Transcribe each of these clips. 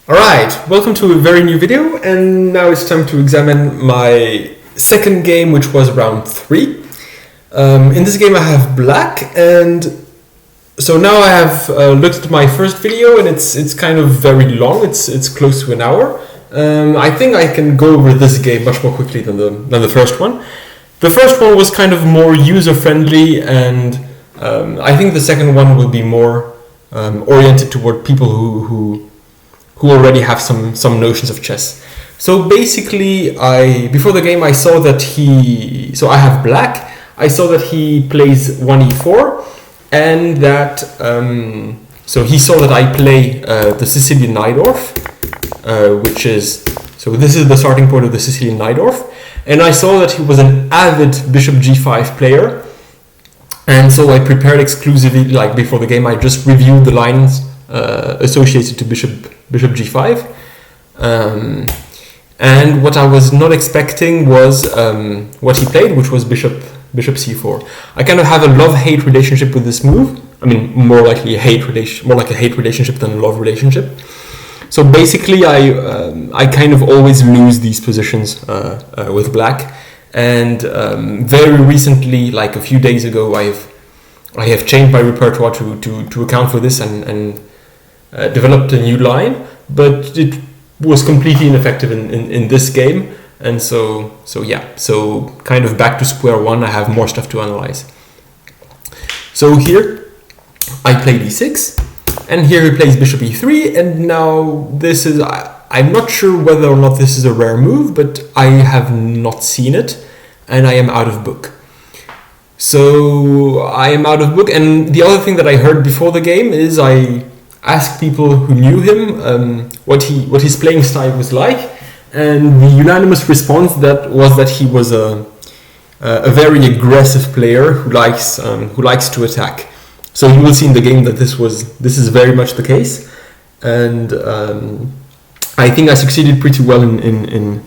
Alright, welcome to a very new video, and now it's time to examine my second game, which was round 3. In this game I have black, and so now I have looked at my first video, and it's kind of very long, it's close to an hour. I think I can go over this game much more quickly than the first one. The first one was kind of more user-friendly, and I think the second one will be more oriented toward people who already have some notions of chess. So basically, before the game I saw that I have black. I saw that he plays 1e4, and that so he saw that I play the Sicilian Najdorf, this is the starting point of the Sicilian Najdorf, and I saw that he was an avid bishop g5 player, and so I prepared exclusively, like before the game I just reviewed the lines associated to bishop g5, and what I was not expecting was what he played, which was bishop c4. I kind of have a love-hate relationship with this move. I mean, more like a hate relationship than a love relationship. So basically, I kind of always lose these positions with black, and very recently, like a few days ago, I have changed my repertoire to account for this and developed a new line, but it was completely ineffective in this game, and so kind of back to square one. I have more stuff to analyze. So here I play d6, and here he plays bishop e3, and now this is, I'm not sure whether or not this is a rare move, but I have not seen it, and I am out of book. So I am out of book, and the other thing that I heard before the game is I asked people who knew him what his playing style was like, and the unanimous response was that he was a very aggressive player who likes to attack. So you will see in the game that this is very much the case, and I think I succeeded pretty well in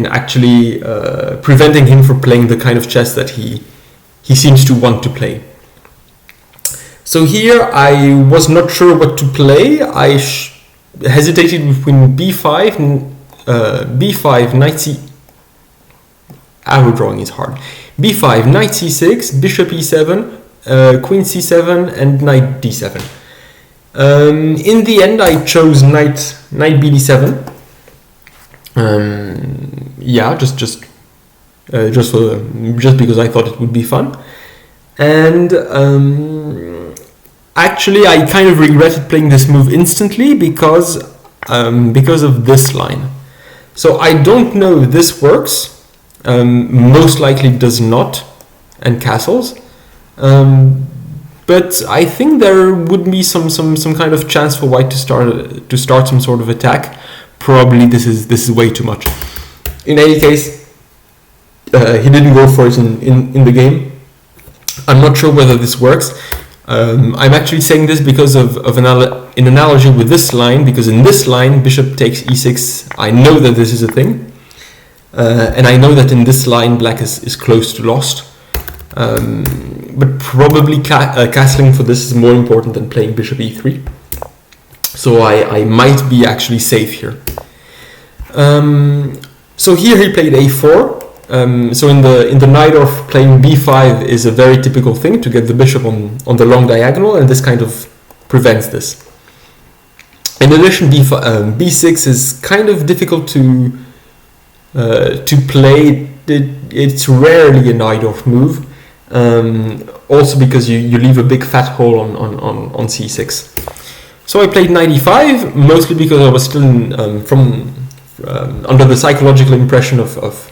actually preventing him from playing the kind of chess that he seems to want to play. So here I was not sure what to play. I hesitated between b5, knight c. Arrow drawing is hard. b5, knight c6, bishop e7, queen c7, and knight d7. In the end, I chose knight bd7. Just because I thought it would be fun, and actually, I kind of regretted playing this move instantly because of this line. So I don't know if this works. Most likely does not, and castles. But I think there would be some kind of chance for white to start some sort of attack. Probably this is way too much. In any case, he didn't go for it in the game. I'm not sure whether this works. I'm actually saying this because of an analogy with this line, because in this line, bishop takes e6, I know that this is a thing, and I know that in this line, black is close to lost, but probably castling for this is more important than playing bishop e3, so I might be actually safe here. So here he played a4. So in the Najdorf, playing b5 is a very typical thing to get the bishop on the long diagonal, and this kind of prevents this. In addition, b6 is kind of difficult to play. It's rarely a Najdorf move, also because you leave a big fat hole on c6. So I played knight e5, mostly because I was still under the psychological impression of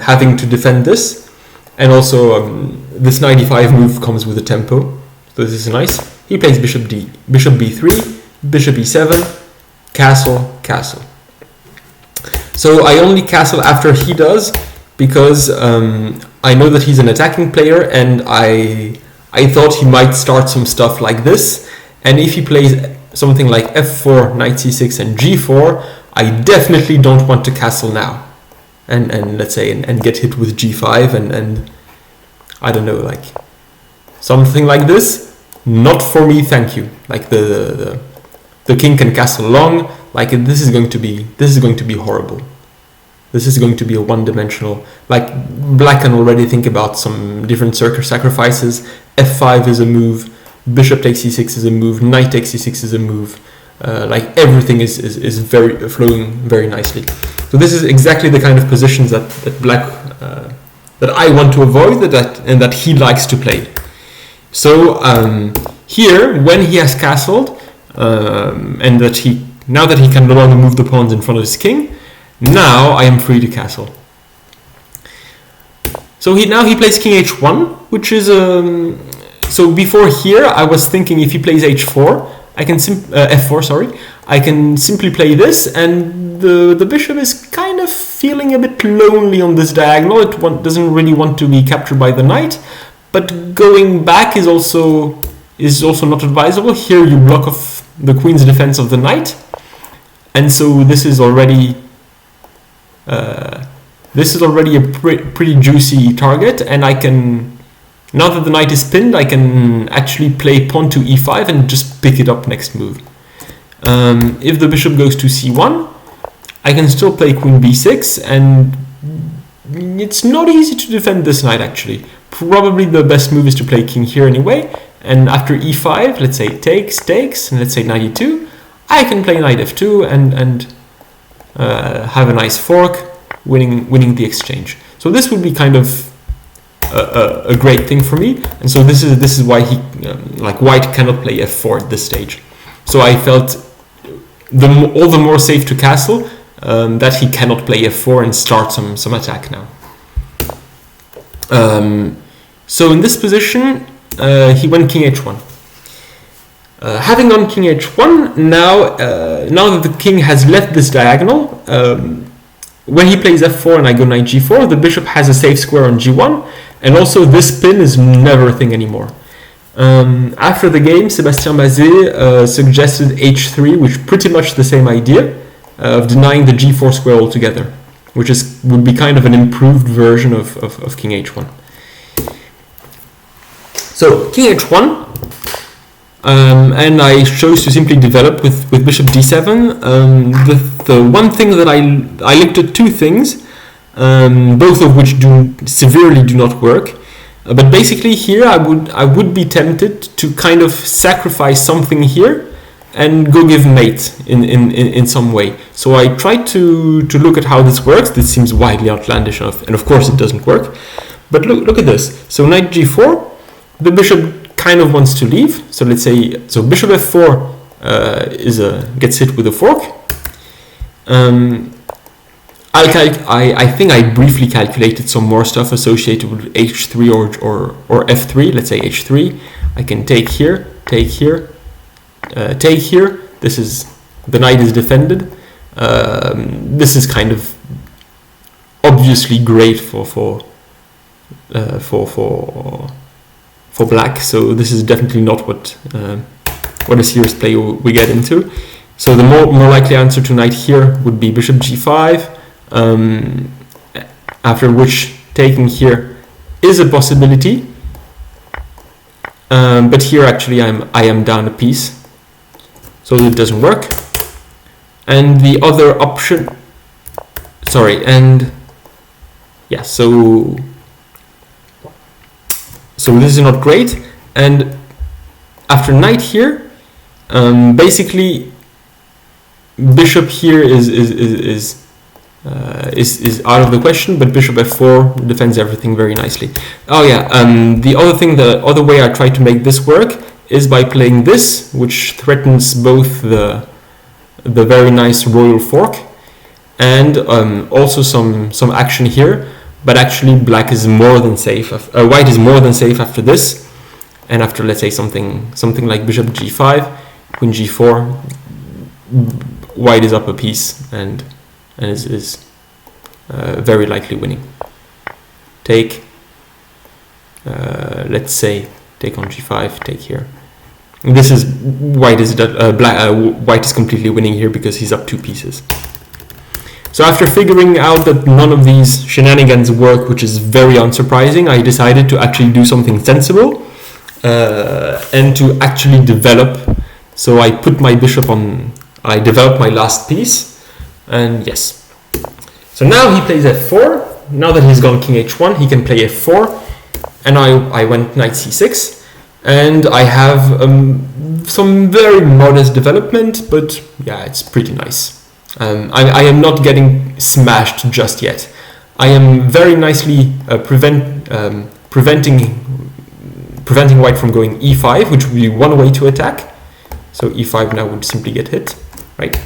having to defend this, and also this knight e5 move comes with a tempo, so this is nice. He plays bishop b3, bishop e7, castle. So I only castle after he does, because I know that he's an attacking player, and I thought he might start some stuff like this, and if he plays something like f4, knight c6, and g4, I definitely don't want to castle now. And let's say and get hit with g5 and I don't know, like something like this. Not for me, thank you. Like the king can castle long, like this is going to be horrible. This is going to be a one-dimensional. Like black can already think about some different sacrifices. F5 is a move. Bishop takes c6 is a move. Knight takes c6 is a move. Like everything is very flowing very nicely. So this is exactly the kind of positions that black that I want to avoid, and that he likes to play. So here, when he has castled, and now that he can no longer move the pawns in front of his king, now I am free to castle. So now he plays king h1, which is so before here I was thinking if he plays h4, I can f4, sorry, I can simply play this, and the bishop is kind of feeling a bit lonely on this diagonal. It doesn't really want to be captured by the knight, but going back is also not advisable. Here you block off the queen's defense of the knight, and so this is already a pretty juicy target, and I can, now that the knight is pinned, I can actually play pawn to e5 and just pick it up next move. If the bishop goes to c1, I can still play queen b6, and it's not easy to defend this knight actually. Probably the best move is to play king here anyway, and after e5, let's say takes, and let's say knight e2, I can play knight f2 and have a nice fork, winning the exchange. So this would be kind of a great thing for me, and so this is why like white cannot play f4 at this stage. So I felt all the more safe to castle that he cannot play f4 and start some attack now. So in this position, he went king h1. Having gone king h1, now that the king has left this diagonal, when he plays f4 and I go knight g4, the bishop has a safe square on g1, and also this pin is never a thing anymore. After the game, Sébastien Mazet suggested h3, which is pretty much the same idea of denying the g4 square altogether, which would be kind of an improved version of king h1. So king h1, and I chose to simply develop with bishop d7. The one thing that I looked at two things, both of which severely do not work. But basically here I would be tempted to kind of sacrifice something here and go give mate in some way. So I tried to look at how this works. This seems widely outlandish enough, and of course it doesn't work. But look at this. So knight g4, the bishop kind of wants to leave. So let's say bishop f4 gets hit with a fork. I think I briefly calculated some more stuff associated with h3 or f3. Let's say h3. I can take here, take here, take here. The knight is defended. This is kind of obviously great for black. So this is definitely not what a serious play we get into. So the more likely answer to knight here would be bishop g5. After which taking here is a possibility, but here actually I am down a piece, so it doesn't work. And the other option, sorry, and yeah, so this is not great. And after knight here, basically bishop here is out of the question, but bishop f4 defends everything very nicely. Oh yeah, the other way I try to make this work is by playing this, which threatens both the very nice royal fork and also some action here, but actually black is more than safe. White is more than safe after this, and after, let's say, something like bishop g5, queen g4, white is up a piece and is very likely winning. Take, let's say, take on g5, take here. This is white is completely winning here because he's up 2 pieces. So after figuring out that none of these shenanigans work, which is very unsurprising, I decided to actually do something sensible and to actually develop. So I put my bishop on I develop my last piece, and yes. So now he plays f4. Now that he's gone king h1, he can play f4, and I went knight c6, and I have some very modest development, but yeah, it's pretty nice. I am not getting smashed just yet. I am very nicely preventing white from going e5, which would be one way to attack. So e5 now would simply get hit, right?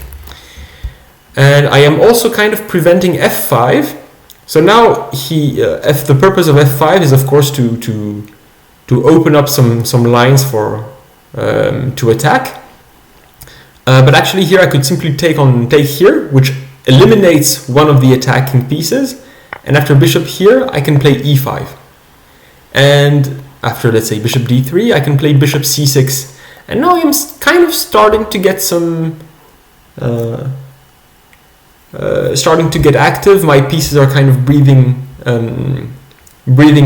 And I am also kind of preventing f5. So now the purpose of f5 is of course to open up some lines for to attack. But actually here I could simply take here, which eliminates one of the attacking pieces. And after bishop here, I can play e5. And after, let's say, bishop d3, I can play bishop c6. And now I'm kind of starting to get starting to get active. My pieces are kind of breathing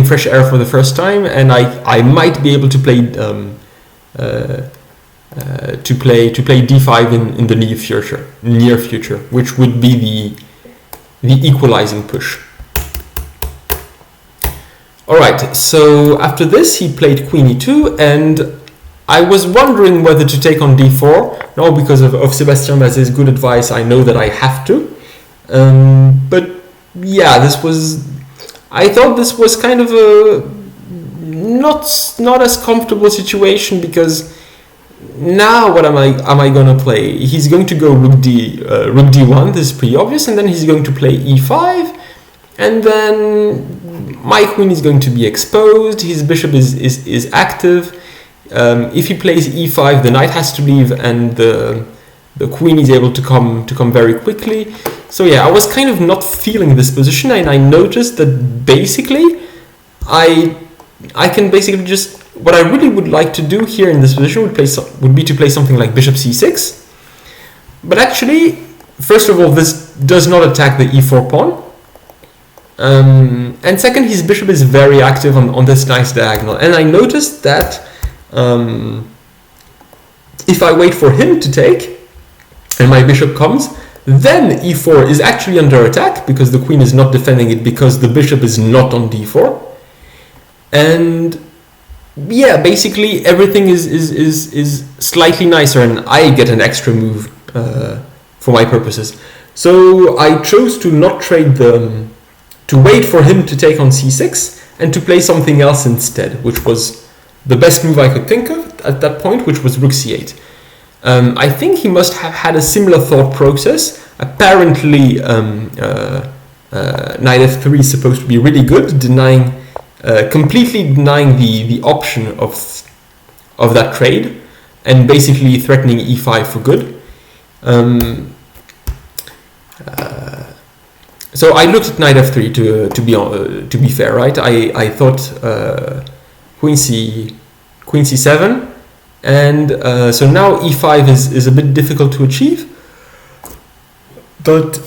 fresh air for the first time, and I might be able to play d5 in the near future, which would be the equalizing push. All right, so after this he played queen e2, and I was wondering whether to take on d4. Now, because of Sébastien Bazé's good advice, I know that I have to. But yeah, I thought this was kind of a not as comfortable situation, because now what am I gonna play? He's going to go rook d1. This is pretty obvious, and then he's going to play e5, and then my queen is going to be exposed. His bishop is active. If he plays e5, the knight has to leave, and the queen is able to come very quickly. So yeah, I was kind of not feeling this position, and I noticed that basically I can basically just, what I really would like to do here in this position would be to play something like bishop c6. But actually, first of all, this does not attack the e4 pawn. And second, his bishop is very active on this nice diagonal. And I noticed that if I wait for him to take, and my bishop comes, then e4 is actually under attack, because the queen is not defending it, because the bishop is not on d4. And yeah, basically everything is slightly nicer, and I get an extra move for my purposes. So I chose to not trade to wait for him to take on c6 and to play something else instead, which was the best move I could think of at that point, which was rook c8. I think he must have had a similar thought process. Apparently, knight f3 is supposed to be really good, completely denying the option of that trade, and basically threatening e5 for good. So I looked at knight f3 to be fair, right? I thought queen c7, and so now e5 is a bit difficult to achieve, but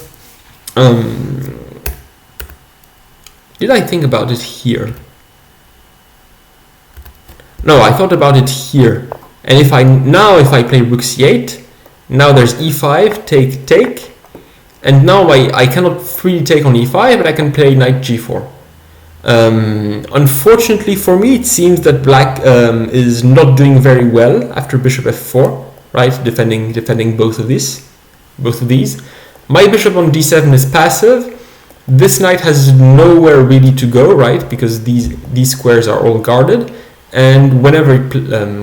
did I think about it here? No, I thought about it here. And if I play rook c8, now there's e5, take, and now I cannot freely take on e5, but I can play knight g4. Unfortunately for me, it seems that black is not doing very well after bishop f4, right? Defending both of these. My bishop on d7 is passive. This knight has nowhere really to go, right? Because these squares are all guarded. And whenever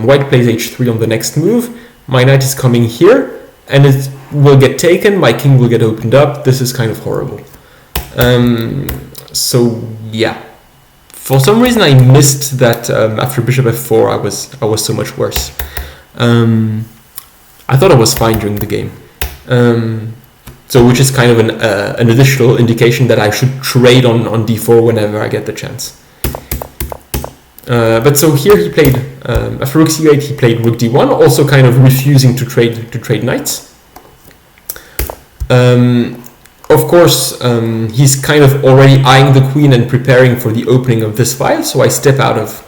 white plays h3 on the next move, my knight is coming here, and it will get taken, my king will get opened up. This is kind of horrible. So yeah, for some reason I missed that after bishop f4 I was so much worse. I thought I was fine during the game. So which is kind of an additional indication that I should trade on d4 whenever I get the chance. But so here he played after rook c8, he played rook d1, also kind of refusing to trade knights. Of course, he's kind of already eyeing the queen and preparing for the opening of this file. So I step out of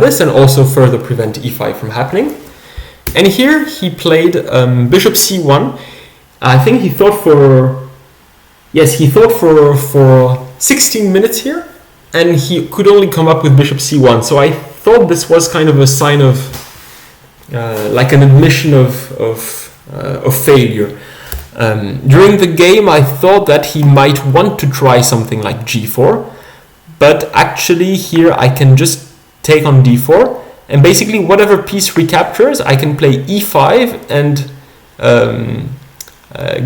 this and also further prevent e5 from happening. And here he played bishop c1. I think he thought for 16 minutes here, and he could only come up with bishop c1. So I thought this was kind of a sign of like an admission of failure. During the game, I thought that he might want to try something like g4, but actually here I can just take on d4, and basically whatever piece recaptures, I can play e5 and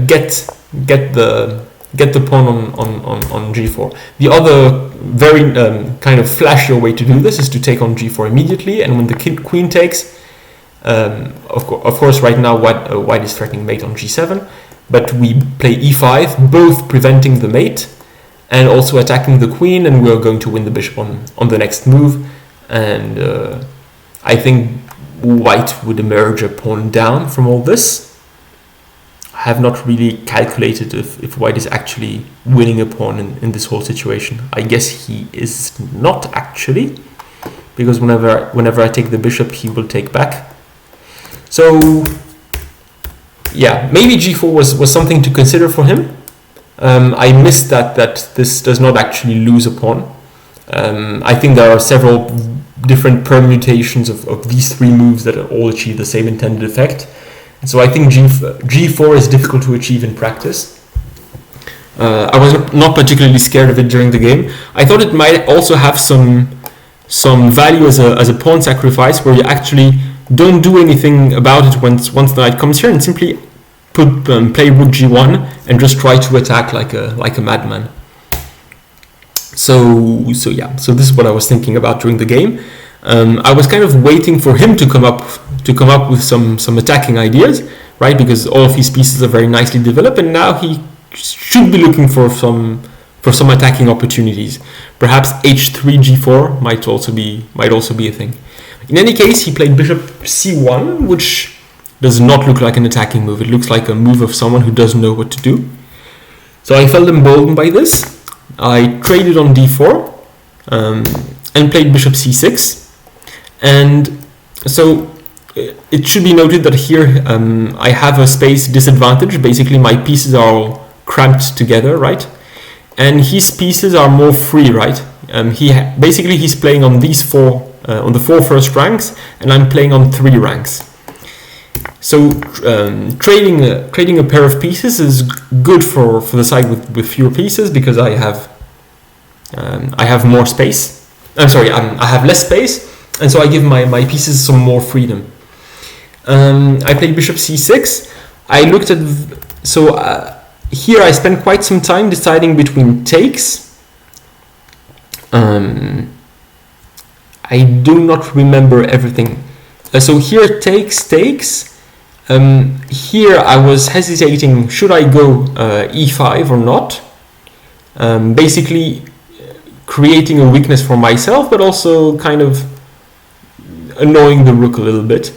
get the pawn on g4. The other very kind of flashier way to do this is to take on g4 immediately, and when the queen takes, of course right now white is threatening mate on g7, but we play e5, both preventing the mate and also attacking the queen, and we're going to win the bishop on the next move. And I think white would emerge a pawn down from all this. I have not really calculated if white is actually winning a pawn in this whole situation. I guess he is not actually, because whenever I take the bishop, he will take back. So yeah, maybe g4 was something to consider for him. I missed that this does not actually lose a pawn. I think there are several different permutations of these three moves that all achieve the same intended effect. So I think g4 is difficult to achieve in practice. I was not particularly scared of it during the game. I thought it might also have some value as a pawn sacrifice, where you actually don't do anything about it once the knight comes here, and simply play rook g1 and just try to attack like a madman. So yeah, so this is what I was thinking about during the game. I was kind of waiting for him to come up with some attacking ideas, right? Because all of his pieces are very nicely developed, and now he should be looking for some attacking opportunities. Perhaps h3 g4 might also be a thing. In any case, he played bishop c1, which does not look like an attacking move. It looks like a move of someone who doesn't know what to do. So I felt emboldened by this. I traded on d4 and played bishop c6. And so it should be noted that here I have a space disadvantage. Basically, my pieces are all cramped together, right? And his pieces are more free, right? He's playing on these on the 4 first ranks, and I'm playing on 3 ranks. So trading a pair of pieces is good for the side with fewer pieces, because I have more space. I'm sorry, I have less space, and so I give my pieces some more freedom. I played bishop c6. I looked at here I spent quite some time deciding between takes. I do not remember everything. So here takes. Here I was hesitating, should I go e5 or not? Basically creating a weakness for myself, but also kind of annoying the rook a little bit.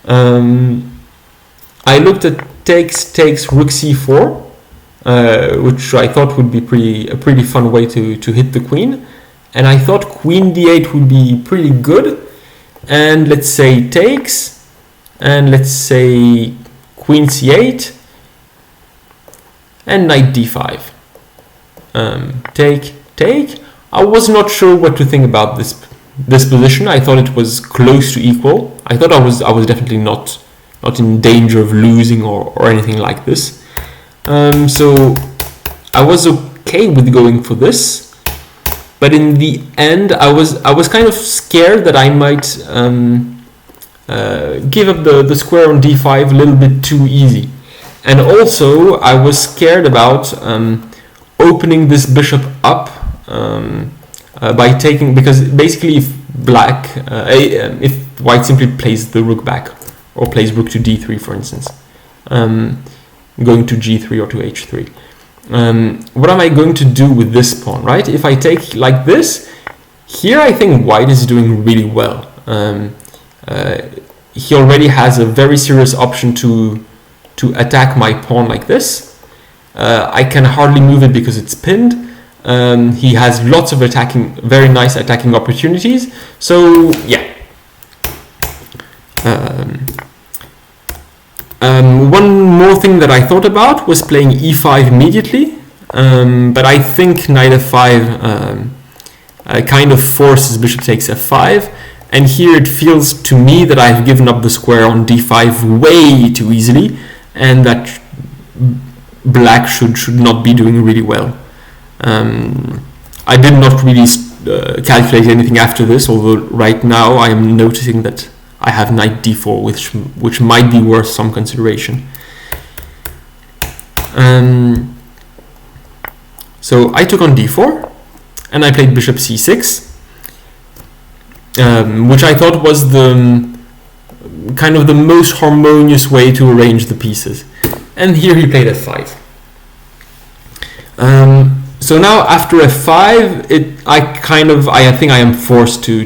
I looked at takes rook c4, which I thought would be a pretty fun way to hit the queen. And I thought queen d8 would be pretty good. And let's say takes, and let's say queen c8, and knight d5. Take. I was not sure what to think about this position. I thought it was close to equal. I thought I was definitely not in danger of losing or anything like this. So I was okay with going for this. But in the end, I was kind of scared that I might give up the square on d5 a little bit too easy. And also, I was scared about opening this bishop up by taking, because basically if white simply plays the rook back, or plays rook to d3, for instance, going to g3 or to h3. What am I going to do with this pawn, right? If I take like this, here I think white is doing really well. He already has a very serious option to attack my pawn like this. I can hardly move it because it's pinned. He has lots of very nice attacking opportunities. So yeah. One more thing that I thought about was playing e5 immediately, but I think knight f5 kind of forces bishop takes f5, and here it feels to me that I've given up the square on d5 way too easily, and that black should not be doing really well. I did not really calculate anything after this, although right now I am noticing that I have knight d4, which might be worth some consideration. So I took on d4, and I played bishop c6, which I thought was the kind of the most harmonious way to arrange the pieces. And here he played f5. So now after f5, I think I am forced to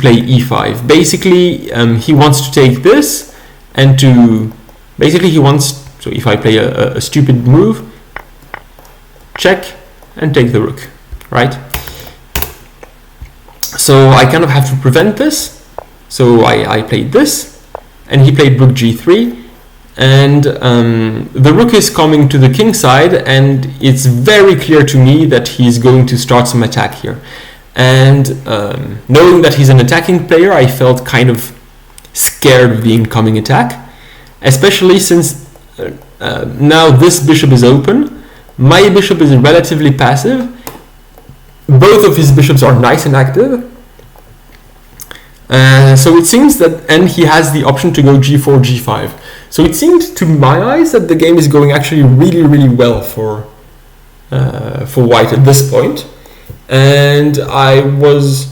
play e5. Basically, he wants to take this, and so if I play a stupid move, check and take the rook, right? So I kind of have to prevent this. So I played this, and he played rook g3, and the rook is coming to the king side, and it's very clear to me that he's going to start some attack here. And knowing that he's an attacking player, I felt kind of scared of the incoming attack, especially since now this bishop is open. My bishop is relatively passive. Both of his bishops are nice and active. So it seems that, and he has the option to go g4, g5. So it seems to my eyes that the game is going actually really, really well for white at this point. And I was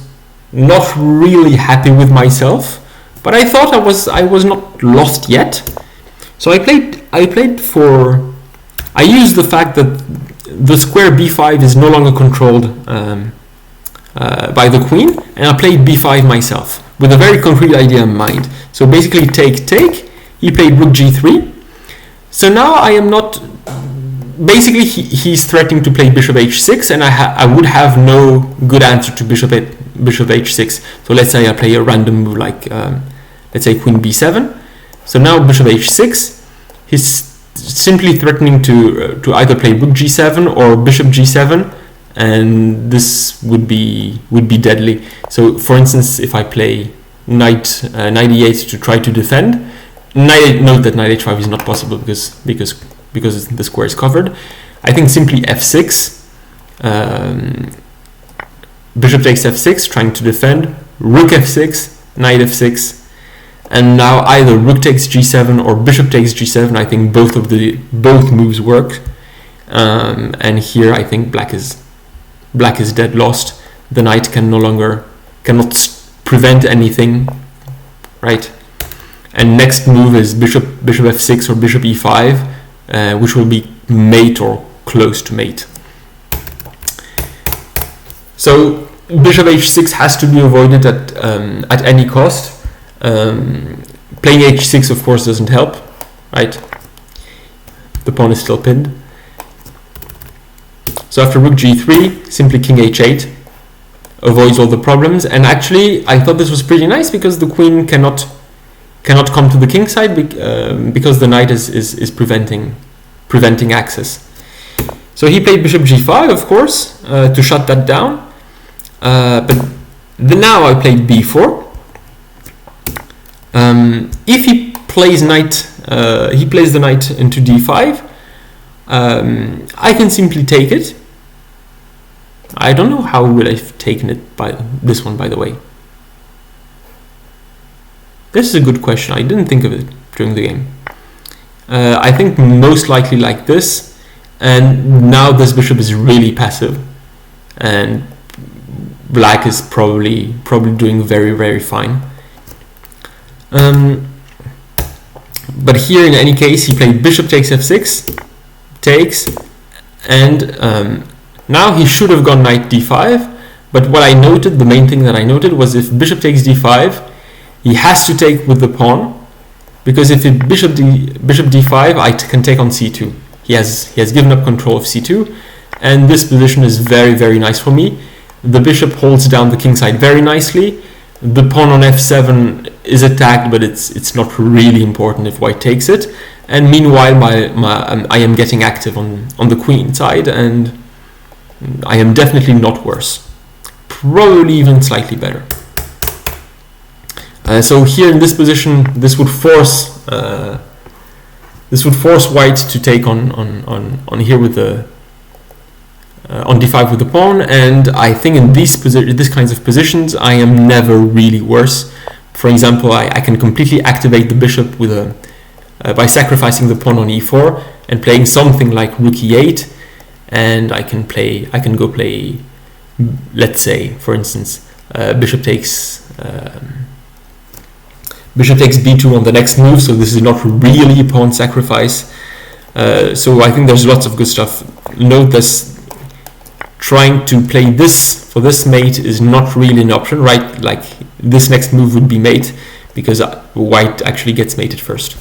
not really happy with myself, but I thought I was not lost yet. So I used the fact that the square b5 is no longer controlled by the queen, and I played b5 myself with a very concrete idea in mind. So basically take. He played rook g3. So now I am not. Basically, he's threatening to play bishop h6, and I would have no good answer to bishop h6. So let's say I play a random move like let's say queen b7. So now bishop h6. He's simply threatening to either play rook g7 or bishop g7, and this would be deadly. So for instance, if I play knight e8 to try to defend, note that knight h5 is not possible because the square is covered. I think simply f6, bishop takes f6, trying to defend, rook f6, knight f6, and now either rook takes g7 or bishop takes g7. I think both moves work, and here I think black is dead lost. The knight cannot prevent anything, right? And next move is bishop f6 or bishop e5, which will be mate or close to mate. So bishop h6 has to be avoided at any cost. Playing h6 of course doesn't help, right? The pawn is still pinned. So after rook g3, simply king h8 avoids all the problems. And actually I thought this was pretty nice because the queen cannot come to the king side because the knight is preventing access. So he played bishop g5, of course, to shut that down. But now I played b4. If he plays the knight into d5, I can simply take it. I don't know how would I've taken it by this one, by the way. This is a good question. I didn't think of it during the game. I think most likely like this, and now this bishop is really passive, and black is probably doing very, very fine. But here in any case he played bishop takes f6, takes, and now he should have gone knight d5, but what I noted, the main thing that I noted was if bishop takes d5, he has to take with the pawn, because if it bishop d5, I can take on c2. He has given up control of c2, and this position is very, very nice for me. The bishop holds down the king side very nicely. the pawn on f7 is attacked, but it's not really important if white takes it. And meanwhile, I am getting active on the queen side, and I am definitely not worse. Probably even slightly better. So here in this position, this would force white to take on here with the on d5 with the pawn, and I think in these kinds of positions I am never really worse. For example, I can completely activate the bishop with by sacrificing the pawn on e4 and playing something like rook e8, and I can go play, let's say, for instance, bishop takes b2 on the next move, so this is not really a pawn sacrifice. So I think there's lots of good stuff. Note this, trying to play this for this mate is not really an option, right? Like this next move would be mate, because white actually gets mated first.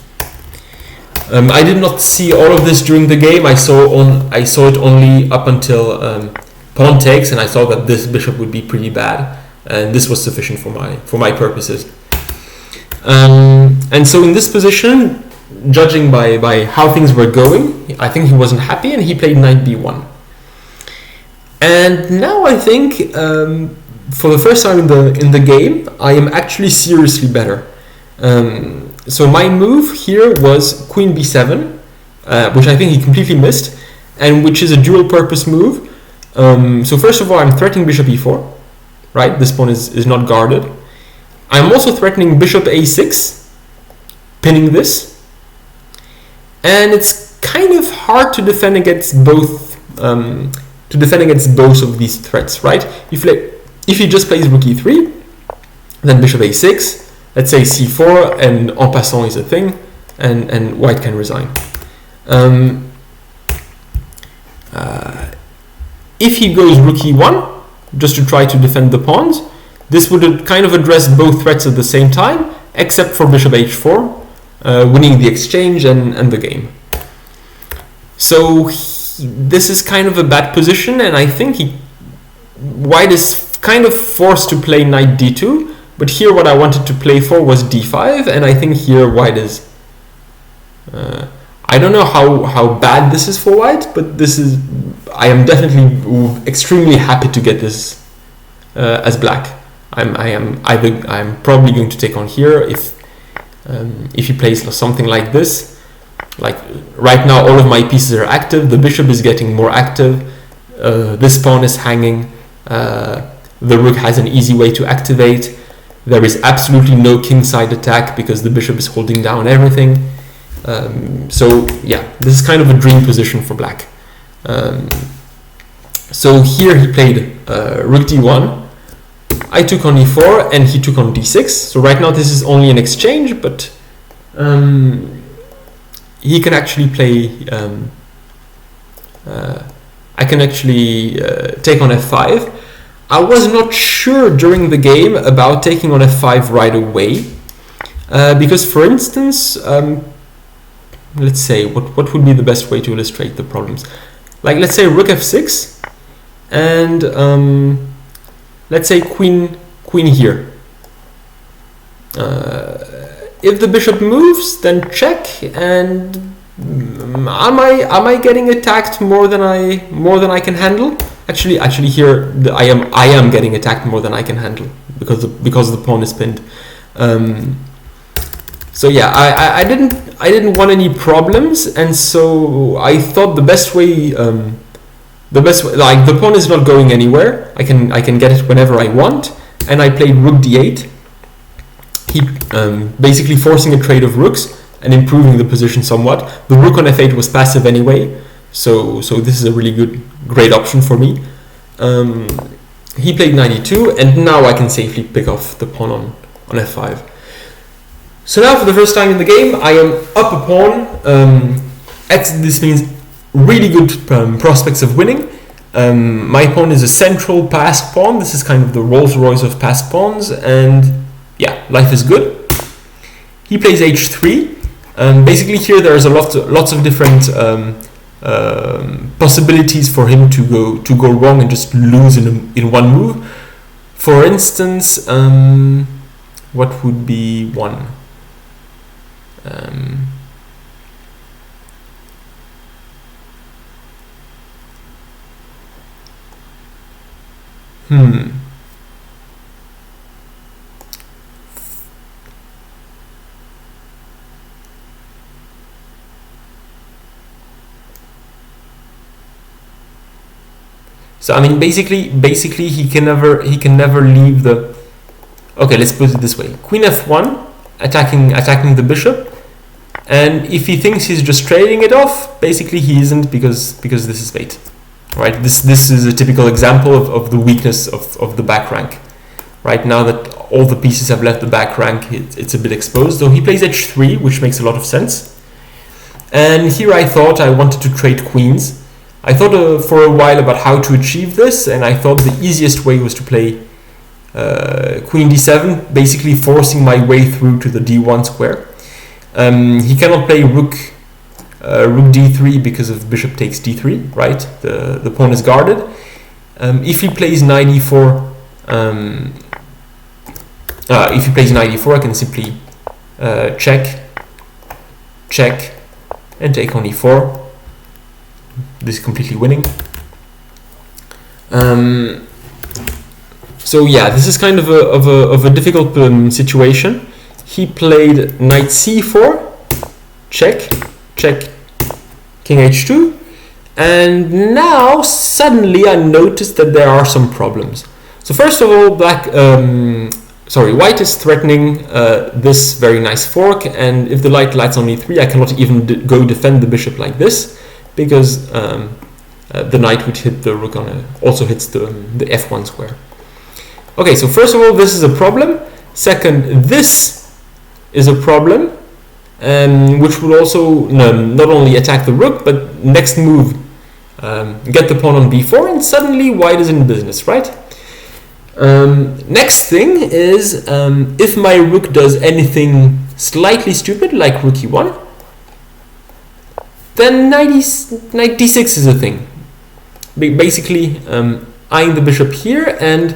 I did not see all of this during the game. I saw it only up until pawn takes, and I thought that this bishop would be pretty bad, and this was sufficient for my purposes. And so in this position, judging by how things were going, I think he wasn't happy, and he played knight b1. And now I think for the first time in the game, I am actually seriously better. So my move here was queen b7, which I think he completely missed, and which is a dual purpose move. So first of all, I'm threatening bishop e4, right? This pawn is not guarded. I'm also threatening bishop a6, pinning this, and it's kind of hard to defend against both of these threats, right? If he just plays rook e3, then bishop a6, let's say c4, and en passant is a thing, and white can resign. If he goes rook e1, just to try to defend the pawns, this would kind of address both threats at the same time, except for bishop h4, winning the exchange and the game. So this is kind of a bad position, and I think white is kind of forced to play knight d2, but here what I wanted to play for was d5, and I think here white is... I don't know how bad this is for white, but I am definitely extremely happy to get this as black. I'm probably going to take on here if he plays something like this. Like right now, all of my pieces are active. The bishop is getting more active. This pawn is hanging. The rook has an easy way to activate. There is absolutely no kingside attack because the bishop is holding down everything. So yeah, this is kind of a dream position for black. So here he played rook d1. I took on e4 and he took on d6. So right now this is only an exchange, but he can actually play. I can actually take on f5. I was not sure during the game about taking on f5 right away, because, for instance, let's say what would be the best way to illustrate the problems. Like, let's say rook f6, and let's say queen here. If the bishop moves, then check, and am I getting attacked more than I can handle? Actually here I am getting attacked more than I can handle because the pawn is pinned. So yeah, I didn't want any problems, and so I thought the best way, like the pawn is not going anywhere. I can get it whenever I want, and I played rook d8. He basically forcing a trade of rooks and improving the position somewhat. The rook on f8 was passive anyway, so this is a really great option for me. He played knight e2, and now I can safely pick off the pawn on f5. So now for the first time in the game, I am up a pawn. This means really good prospects of winning. My pawn is a central passed pawn. This is kind of the Rolls Royce of passed pawns, and yeah, life is good. He plays h3. Basically here there's lots of different possibilities for him to go wrong and just lose in one move. For instance, what would be one? So I mean, basically, he can never leave the. Okay, let's put it this way: Queen F1, attacking the bishop, and if he thinks he's just trading it off, basically he isn't, because this is fate, right? This is a typical example of the weakness of the back rank. Right now that all the pieces have left the back rank, it's a bit exposed. So he plays H3, which makes a lot of sense. And here I thought I wanted to trade queens. I thought for a while about how to achieve this, and I thought the easiest way was to play Queen D7, basically forcing my way through to the D1 square. He cannot play Rook D3 because of Bishop takes D3, right? The pawn is guarded. If he plays Knight E4, I can simply check, and take on E4. This is completely winning. So yeah, this is kind of a difficult situation. He played Knight C4, check, King H2, and now suddenly I noticed that there are some problems. So first of all, White is threatening this very nice fork, and if the light lights on E3, I cannot even go defend the bishop like this, because the knight would hit the rook also hits the F1 square. Okay, so first of all, this is a problem. Second, this is a problem, which will also not only attack the rook, but next move, get the pawn on B4, and suddenly White is in business, right? Next thing is, if my rook does anything slightly stupid, like Rook E1, then Knight D6 is a thing. Basically, eyeing the bishop here and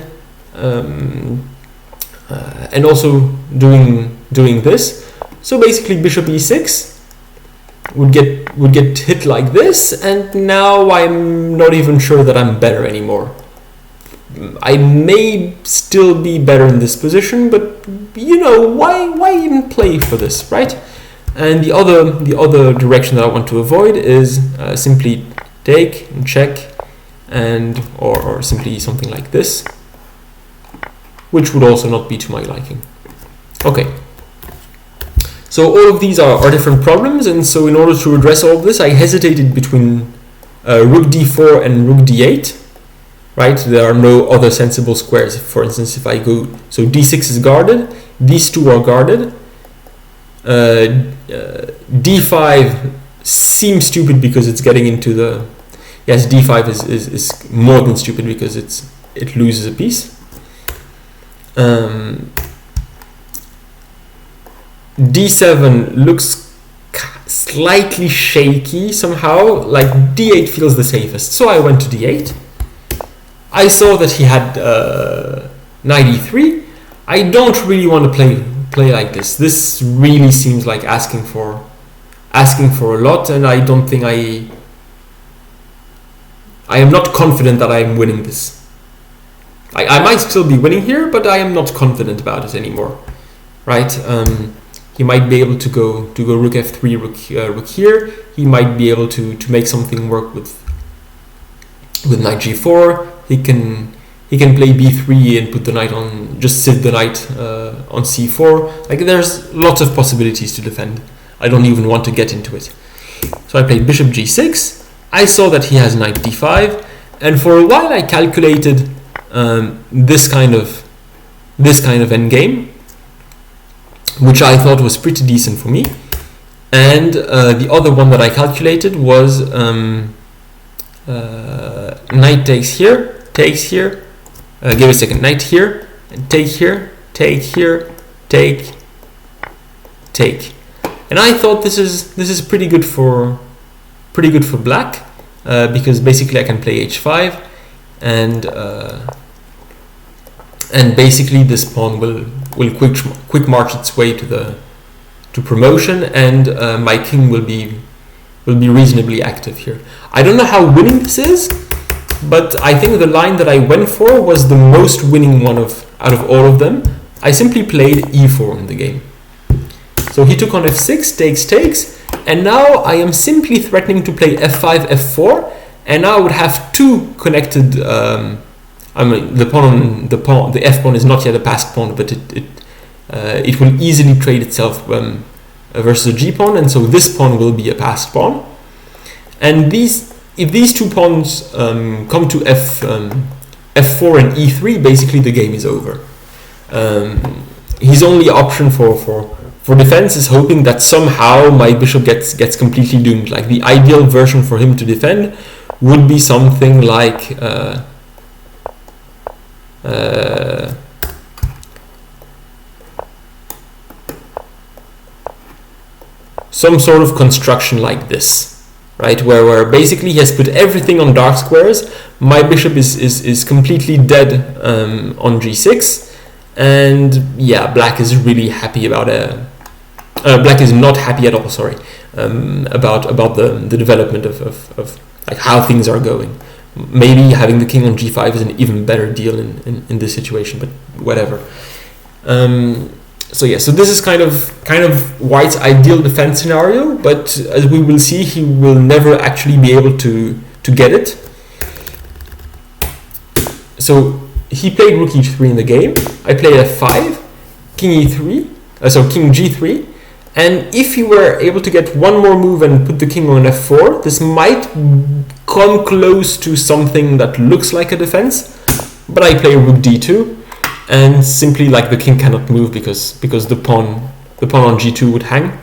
also doing this. So basically, Bishop E6 would get hit like this, and now I'm not even sure that I'm better anymore. I may still be better in this position, but why even play for this, right? And the other direction that I want to avoid is simply take and check, or simply something like this, which would also not be to my liking. Okay. So all of these are different problems, and so in order to address all of this, I hesitated between Rook D4 and Rook D8. Right? There are no other sensible squares. For instance, if I go, so D6 is guarded, these two are guarded. D5 seems stupid because it's getting into the. Yes, D5 is more than stupid because it loses a piece. D7 looks slightly shaky somehow, like D8 feels the safest. So I went to D8. I saw that he had Knight E3. I don't really want to play like this. This really seems like asking for a lot, and I don't think I am not confident that I am winning this. I might still be winning here, but I am not confident about it anymore, right? He might be able to go Rook F3, Rook here. He might be able to make something work with Knight G4. He can play B3 and put the knight on, just sit the knight on C4. Like, there's lots of possibilities to defend. I don't even want to get into it. So I played Bishop G6. I saw that he has Knight D5, and for a while I calculated this kind of endgame, which I thought was pretty decent for me. And the other one that I calculated was knight takes here. Give it a second. Knight here, and take here, take here, take. And I thought this is pretty good for black, because basically I can play H5, and and basically this pawn will quick march its way to promotion, and my king will be reasonably active here. I don't know how winning this is, but I think the line that I went for was the most winning one out of all of them. I simply played e4 in the game. So he took on f6, takes, and now I am simply threatening to play f5, f4, and now I would have two connected. The f pawn is not yet a passed pawn, but it will easily trade itself versus a g pawn, and so this pawn will be a passed pawn. And if these two pawns come to f4 and e3, basically the game is over. His only option for defense is hoping that somehow my bishop gets completely doomed. Like the ideal version for him to defend would be something like some sort of construction like this, right? Where basically he has put everything on dark squares. My bishop is completely dead on g6, and yeah, black is really happy about black is not happy at all. Sorry, about the development of like how things are going. Maybe having the king on g5 is an even better deal in this situation, but whatever. So this is kind of White's ideal defense scenario, but as we will see, he will never actually be able to get it. So he played rook e3 in the game. I played f5, king e3, so king g3, and if he were able to get one more move and put the king on f4, this might come close to something that looks like a defense, but I play rook d2, and simply like the king cannot move because the pawn on g2 would hang.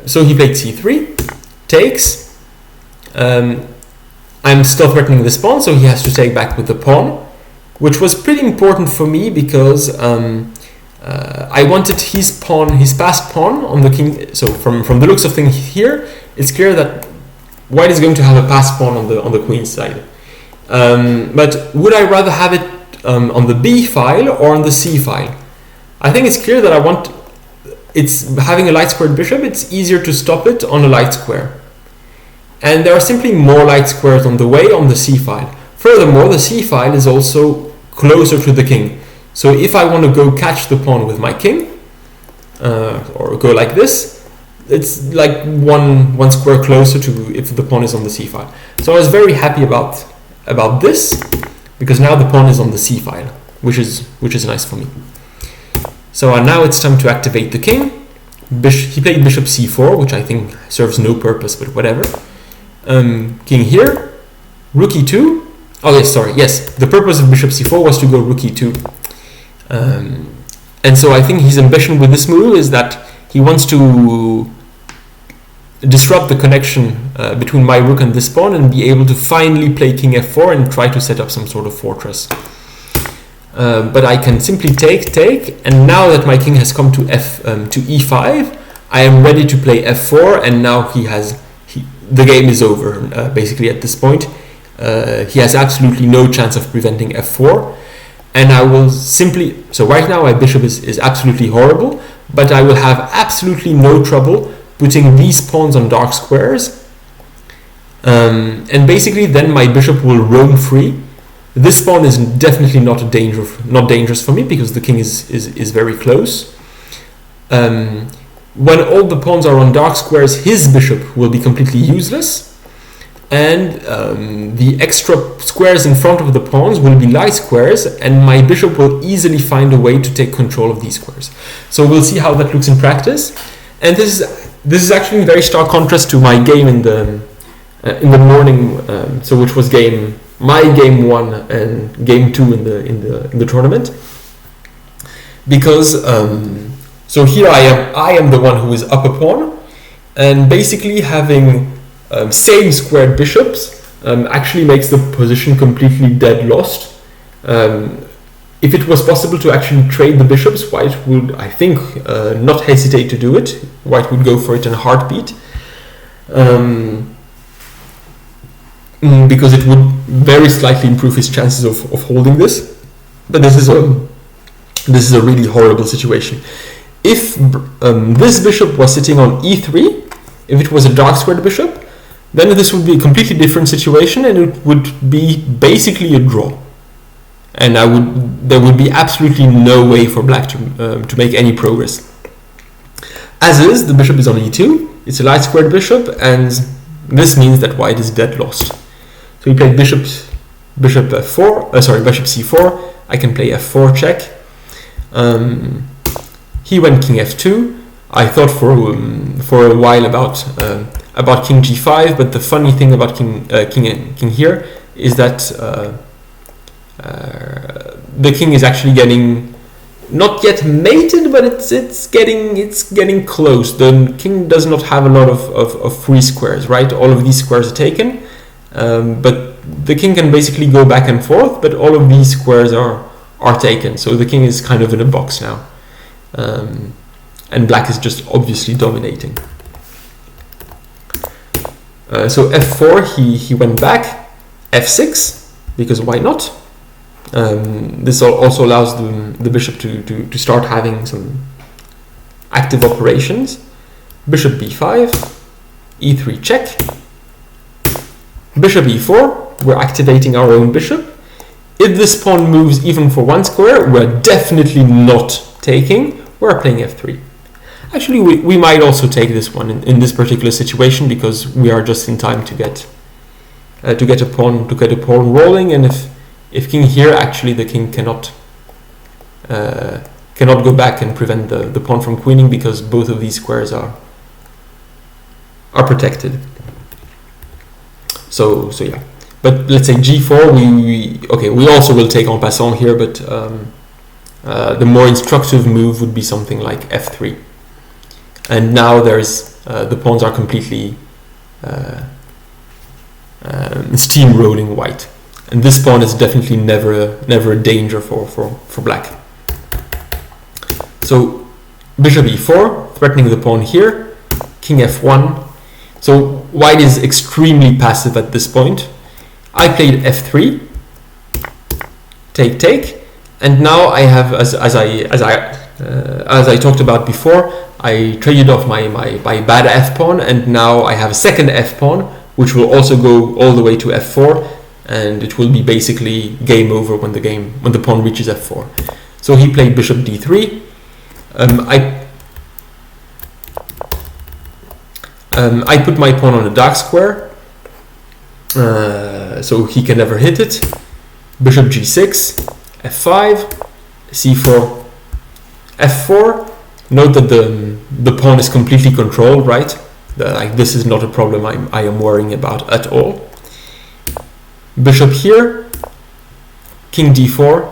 So he played c3, takes. I'm still threatening this pawn, so he has to take back with the pawn, which was pretty important for me because I wanted his passed pawn on the king. So from the looks of things here, it's clear that White is going to have a passed pawn on the queen's side. But would I rather have it on the B file or on the C file? I think it's clear that it's having a light squared bishop, it's easier to stop it on a light square. And there are simply more light squares on the way on the C file. Furthermore, the C file is also closer to the king. So if I want to go catch the pawn with my king, or go like this, it's like one square closer to if the pawn is on the C file. So I was very happy about this, because now the pawn is on the C file, which is nice for me. So now it's time to activate the king. He played bishop c4, which I think serves no purpose, but whatever. King here, rook e2. Oh yes, sorry, yes. The purpose of bishop c4 was to go rook e2. And so I think his ambition with this move is that he wants to disrupt the connection between my rook and this pawn and be able to finally play king f4 and try to set up some sort of fortress. But I can simply take, and now that my king has come to e5, I am ready to play f4, and now the game is over. Basically at this point, he has absolutely no chance of preventing f4, and I will simply. So right now my bishop is absolutely horrible, but I will have absolutely no trouble putting these pawns on dark squares, and basically then my bishop will roam free. This pawn is definitely not dangerous for me because the king is very close. When all the pawns are on dark squares, his bishop will be completely useless, and the extra squares in front of the pawns will be light squares, and my bishop will easily find a way to take control of these squares. So we'll see how that looks in practice. And this is actually in very stark contrast to my game in the morning, which was my game 1 and game 2 in the tournament, because so here I am the one who is up a pawn, and basically having same squared bishops actually makes the position completely dead lost. If it was possible to actually trade the bishops, White would, I think, not hesitate to do it. White would go for it in a heartbeat. because it would very slightly improve his chances of holding this. But this is a really horrible situation. If this bishop was sitting on e3, if it was a dark squared bishop, then this would be a completely different situation, and it would be basically a draw. And there would be absolutely no way for black to make any progress. As is, the bishop is on e2. It's a light squared bishop, and this means that white is dead lost. So he played bishop c4. I can play f4 check. He went king f2. I thought for a while about king g5, but the funny thing about king here is that the king is actually getting not yet mated, but it's getting close. The king does not have a lot of free squares, right? All of these squares are taken, but the king can basically go back and forth, but all of these squares are taken. So the king is kind of in a box now, and black is just obviously dominating. So f4, he went back, f6, because why not? This also allows the bishop to start having some active operations. Bishop b5, e3 check, bishop e4, we're activating our own bishop. If this pawn moves even for one square, we're definitely not taking, we're playing f3. Actually, we might also take this one in this particular situation, because we are just in time to get a pawn rolling, and if king here, actually the king cannot go back and prevent the pawn from queening, because both of these squares are protected. So yeah. But let's say g4, we also will take en passant here, but the more instructive move would be something like f3. And now the pawns are completely steamrolling white. And this pawn is definitely never a danger for black. So bishop e4, threatening the pawn here, king f1. So white is extremely passive at this point. I played f3, take, and now I have, as I talked about before, I traded off my bad f pawn, and now I have a second f pawn, which will also go all the way to f4, and it will be basically game over when the pawn reaches f4. So he played bishop d3. I put my pawn on a dark square, so he can never hit it. Bishop g6, f5, c4, f4. Note that the pawn is completely controlled, right? Like, this is not a problem I am worrying about at all. Bishop here, king d4.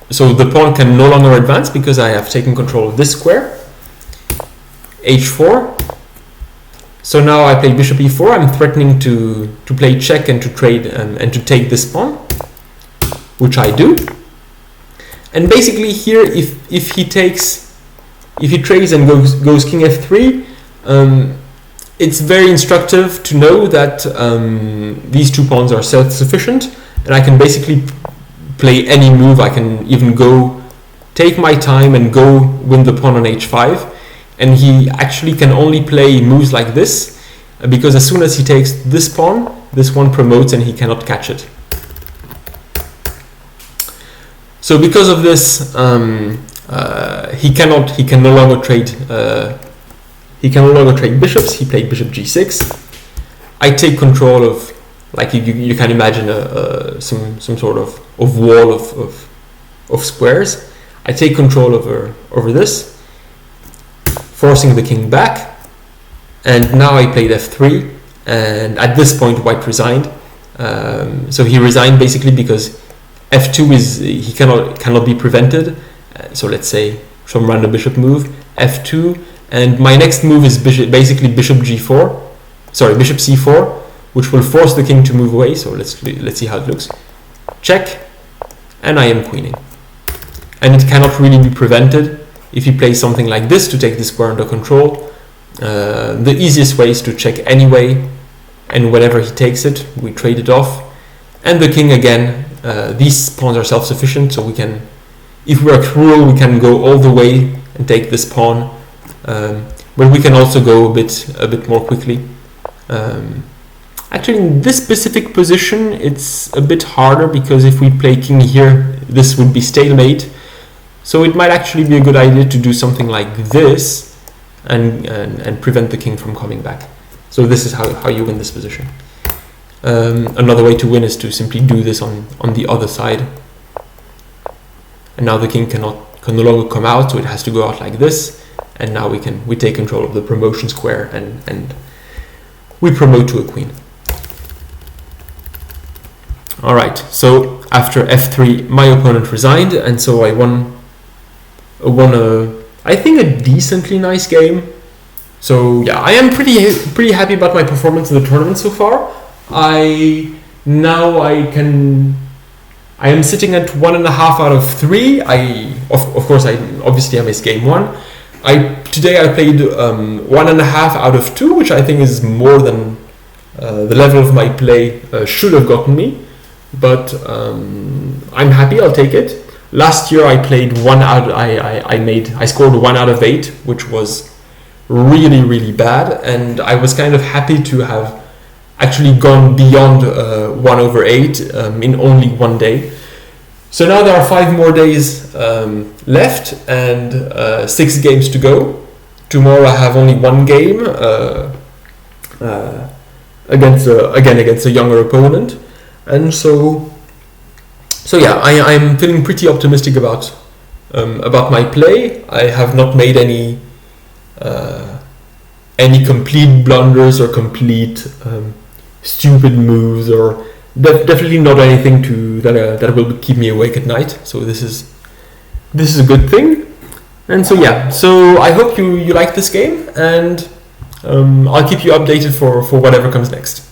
So the pawn can no longer advance because I have taken control of this square. h4. So now I play bishop e4. I'm threatening to play check and to trade and to take this pawn, which I do. And basically here, if he trades and goes king f3, it's very instructive to know that these two pawns are self-sufficient, and I can basically play any move. I can even go take my time and go win the pawn on h5, and he actually can only play moves like this because as soon as he takes this one promotes and he cannot catch it. So because of this, he can no longer trade bishops. He played bishop g6. I take control of, like you can imagine some sort of wall of squares. I take control over this, forcing the king back, and now I played f3, and at this point white resigned. So he resigned basically because f2 he cannot be prevented. So let's say some random bishop move, f2, and my next move is basically bishop c4, which will force the king to move away. So let's see how it looks. Check, and I am queening, and it cannot really be prevented. If you play something like this to take the square under control, the easiest way is to check anyway, and whenever he takes it, we trade it off. And the king again, these pawns are self-sufficient, so we can, if we are cruel, we can go all the way and take this pawn, but we can also go a bit more quickly. Actually, in this specific position, it's a bit harder, because if we play king here, this would be stalemate. So it might actually be a good idea to do something like this and prevent the king from coming back. So this is how you win this position. Another way to win is to simply do this on the other side. And now the king can no longer come out, so it has to go out like this. And now we take control of the promotion square and we promote to a queen. Alright, so after f3 my opponent resigned, and so I won I think a decently nice game. So yeah, I am pretty happy about my performance in the tournament so far. I am sitting at 1.5 out of 3. Of course I obviously missed game 1. Today I played 1.5 out of 2, which I think is more than the level of my play should have gotten me. But I'm happy, I'll take it. Last year I played I scored 1 out of 8, which was really bad, and I was kind of happy to have actually gone beyond 1/8 in only one day. So now there are 5 more days left and 6 games to go. Tomorrow I have only 1 game against a younger opponent, and so yeah, I'm feeling pretty optimistic about my play. I have not made any complete blunders or complete stupid moves, or definitely not anything that will keep me awake at night. So this is a good thing. And so yeah, so I hope you like this game, and I'll keep you updated for whatever comes next.